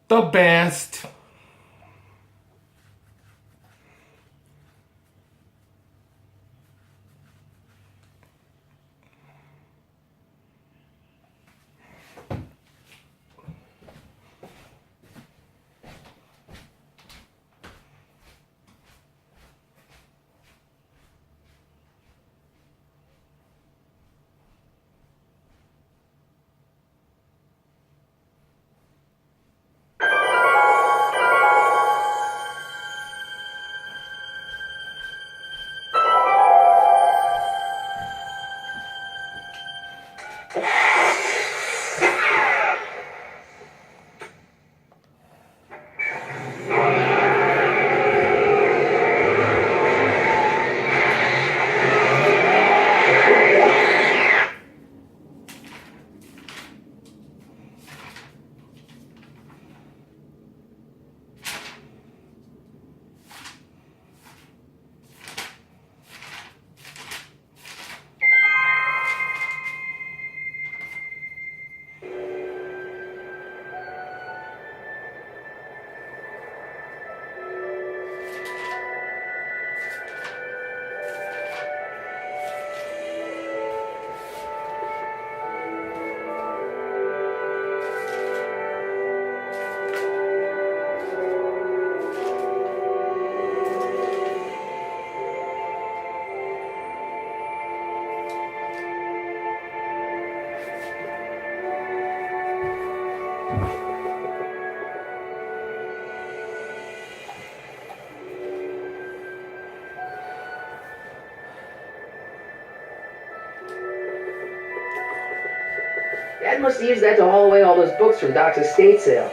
The best. Dad must have used that to haul away all those books from Doc's estate sale.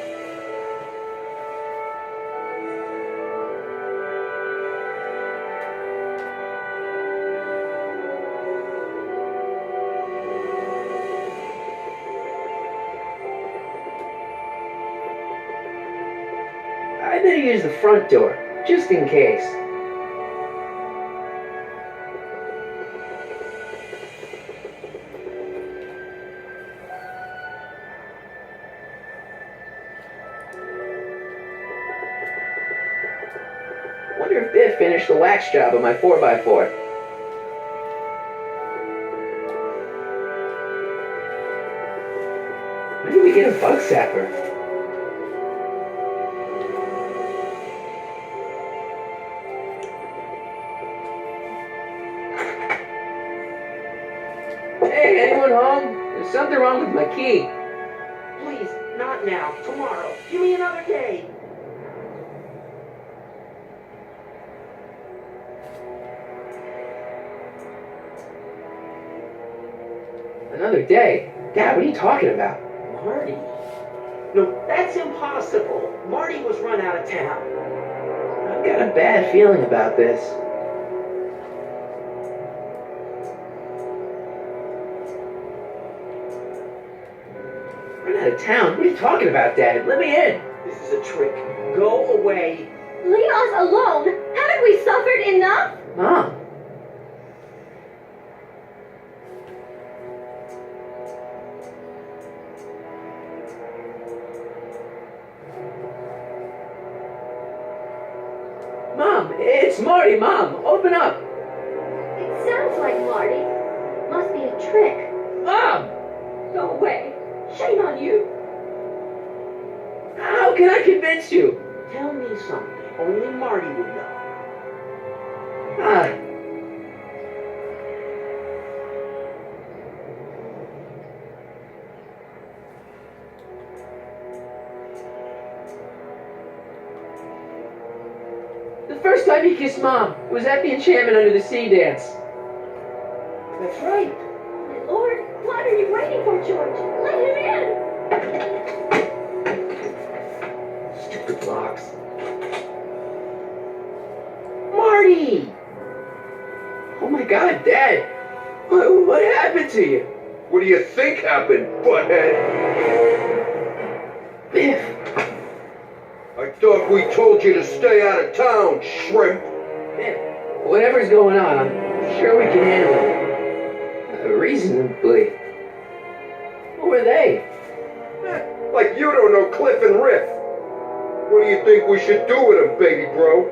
I better use the front door, just in case. Wonder if Biff finished the wax job on my 4x4. When did we get a bug zapper? Hey, anyone home? There's something wrong with my key. Please, not now. Tomorrow. Give me another day. Another day? Dad, what are you talking about? Marty? No, that's impossible. Marty was run out of town. I've got a bad feeling about this. Run out of town? What are you talking about, Dad? Let me in. This is a trick. Go away. Leave us alone! Haven't we suffered enough? Mom. Mom, it's Marty, Mom. Open up. It sounds like Marty. Must be a trick. Mom! Go away. Shame on you. How can I convince you? Tell me something only Marty would know. Ah. The first time he kissed Mom was at the Enchantment Under the Sea dance. That's right. My lord, what are you waiting for, George? Let him in. Stupid locks. Marty! Oh my God, Dad! What happened to you? What do you think happened, butthead? Biff! I thought we told you to stay out of town, shrimp. Biff, whatever's going on, I'm sure we can handle it. Reasonably. Who are they? Like you don't know Cliff and Riff. What do you think we should do with him, baby bro?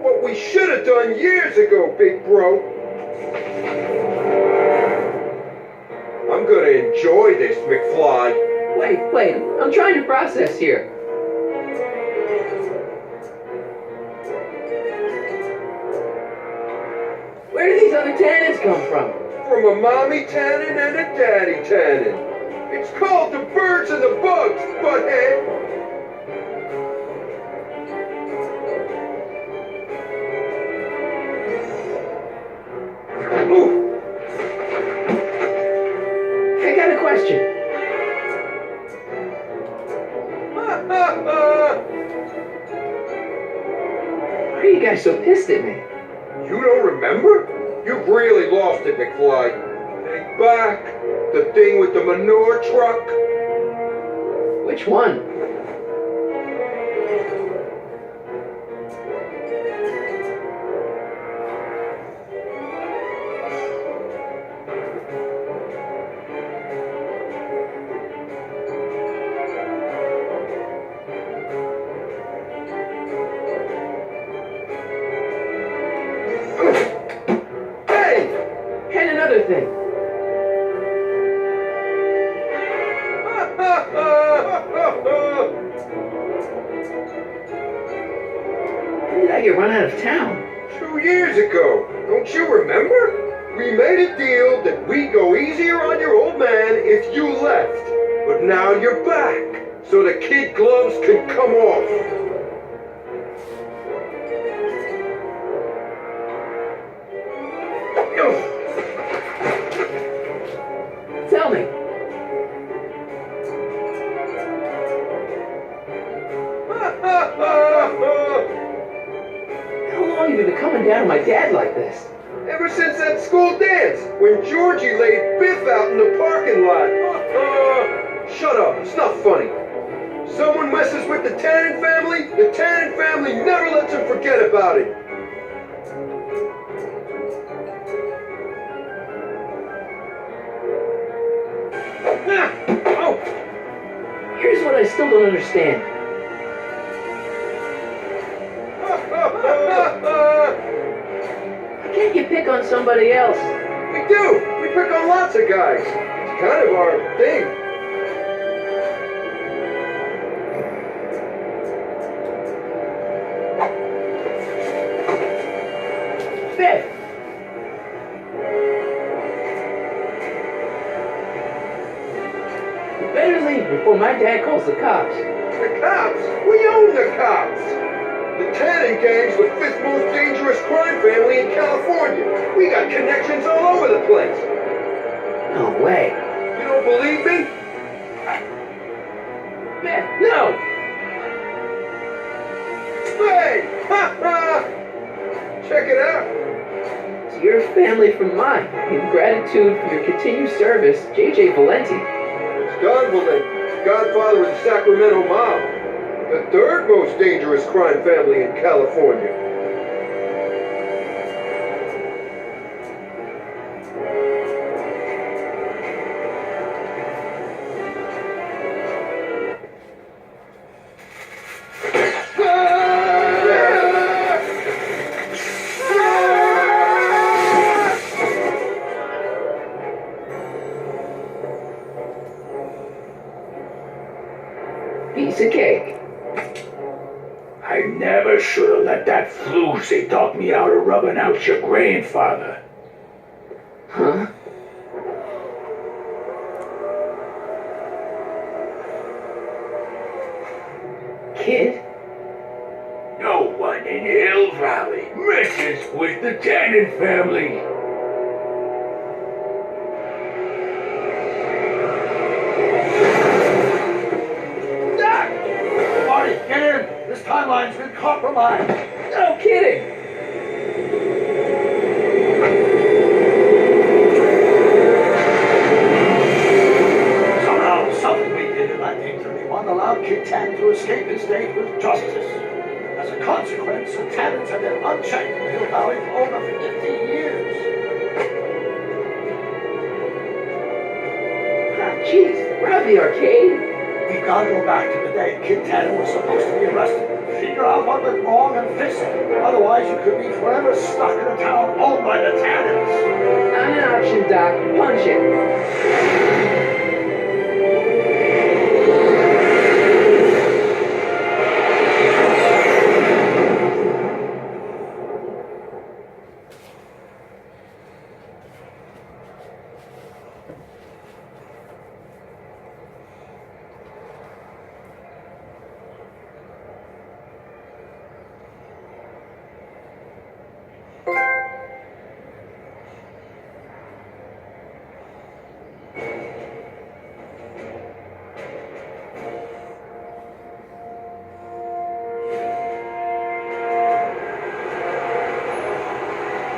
What we should have done years ago, big bro. I'm gonna enjoy this, McFly. Wait, I'm trying to process here. Where do these other tannins come from? From a mommy tannin and a daddy tannin. It's called the birds and the bugs, butthead. Ooh. I got a question. Why are you guys so pissed at me? You don't remember? You've really lost it, McFly. Think back. The thing with the manure truck. Which one? And another thing. When did I get run out of town? 2 years ago. Don't you remember? We made a deal that we'd go easier on your old man if you left. But now you're back, so the kid gloves can come off. Tell me. How long have you been coming down on my dad like this? Ever since that school dance, when Georgie laid Biff out in the parking lot. Shut up, it's not funny. Someone messes with the Tannen family, the Tannen family never lets him forget about it. Oh! Here's what I still don't understand. Why can't you pick on somebody else? We do! We pick on lots of guys. It's kind of our thing. Biff! You better leave before my dad calls the cops. The cops? We own the cops! The Tannen gang's the fifth most dangerous crime family in California. We got connections all over the place. No way. You don't believe me? Biff, no! Hey! Ha ha! Check it out. To your family from mine, in gratitude for your continued service, J.J. Valenti. It's Don Valenti, godfather of the Sacramento mob. The third most dangerous crime family in California. Piece of cake. I never should have let that floozy talk me out of rubbing out your grandfather. Huh? Kid? No one in Hill Valley messes with the Tannen family. Marty, get in! This timeline's been compromised. No kidding! Somehow, something we did in 1931 allowed Kid Tannen to escape his fate with justice. As a consequence, the Tannens have been unchecked in Hill Valley for over 50 years. Ah, jeez, rob the arcade? We've got to go back to the day Kid Tannen was supposed to be arrested. Figure out what went wrong and fix it. Otherwise, you could be forever stuck in a town owned by the Tannens. Not an option, Doc. Punch it.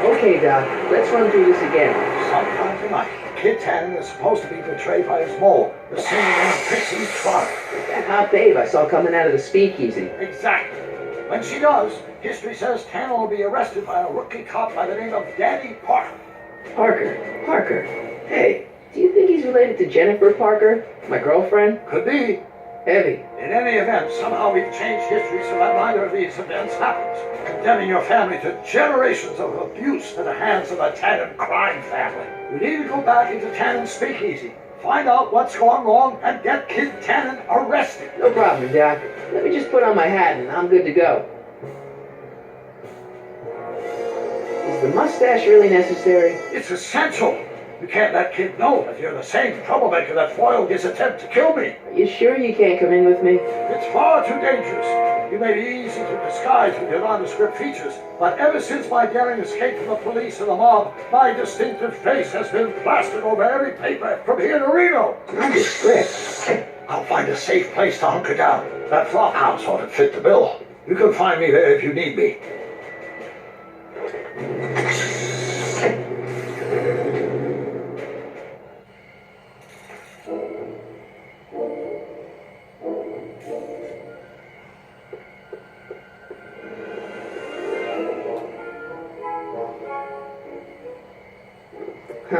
Okay, Doc, let's run through this again. Sometime tonight, Kid Tannen is supposed to be betrayed by his mole, the singer named Pixie Trotter. That hot babe I saw coming out of the speakeasy. Exactly. When she does, history says Tannen will be arrested by a rookie cop by the name of Danny Parker. Parker. Hey, do you think he's related to Jennifer Parker, my girlfriend? Could be. Heavy. In any event, somehow we've changed history so that neither of these events happens, condemning your family to generations of abuse at the hands of a Tannen crime family. You need to go back into Tannen's speakeasy, find out what's going wrong, and get Kid Tannen arrested. No problem, Doc. Let me just put on my hat and I'm good to go. Is the mustache really necessary? It's essential. You can't let Kid know that you're the same troublemaker that foiled his attempt to kill me. Are you sure you can't come in with me? It's far too dangerous. You may be easy to disguise with your nondescript features, but ever since my daring escape from the police and the mob, my distinctive face has been plastered over every paper from here to Reno. Nondescript? I'll find a safe place to hunker down. That flop house ought to fit the bill. You can find me there if you need me.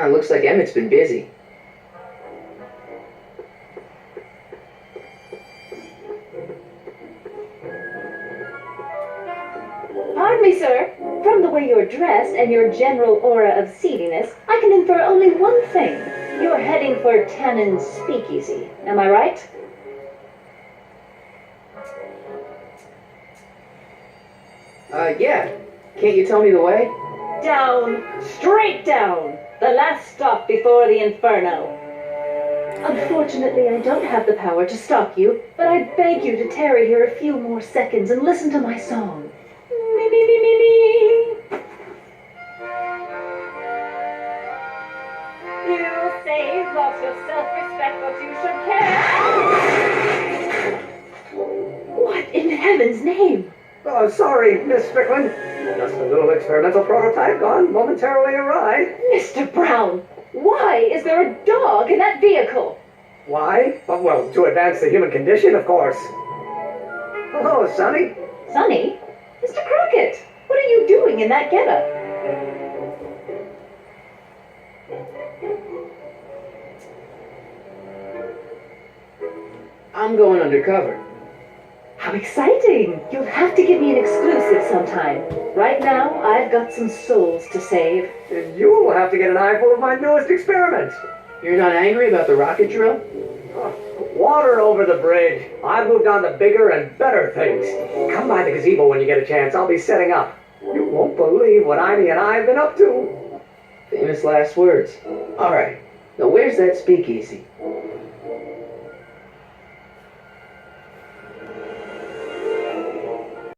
Looks like Emmett's been busy. Pardon me, sir. From the way you're dressed and your general aura of seediness, I can infer only one thing. You're heading for Tannen's speakeasy. Am I right? Yeah. Can't you tell me the way? Down. Straight down. The last stop before the inferno. Unfortunately, I don't have the power to stop you, but I beg you to tarry here a few more seconds and listen to my song. Me, me, me, me, me. You say you've lost your self-respect, but you should care. What in heaven's name? Oh, sorry, Miss Strickland. Just a little experimental prototype gone momentarily awry. Mr. Brown, why is there a dog in that vehicle? Why? Well, to advance the human condition, of course. Hello, Sonny. Sonny? Mr. Crockett, what are you doing in that getup? I'm going undercover. How exciting! You'll have to give me an exclusive sometime. Right now, I've got some souls to save. And you'll have to get an eyeful of my newest experiment. You're not angry about the rocket drill? Oh, water over the bridge. I've moved on to bigger and better things. Come by the gazebo when you get a chance. I'll be setting up. You won't believe what Ivy and I have been up to. Famous last words. All right. Now, where's that speakeasy?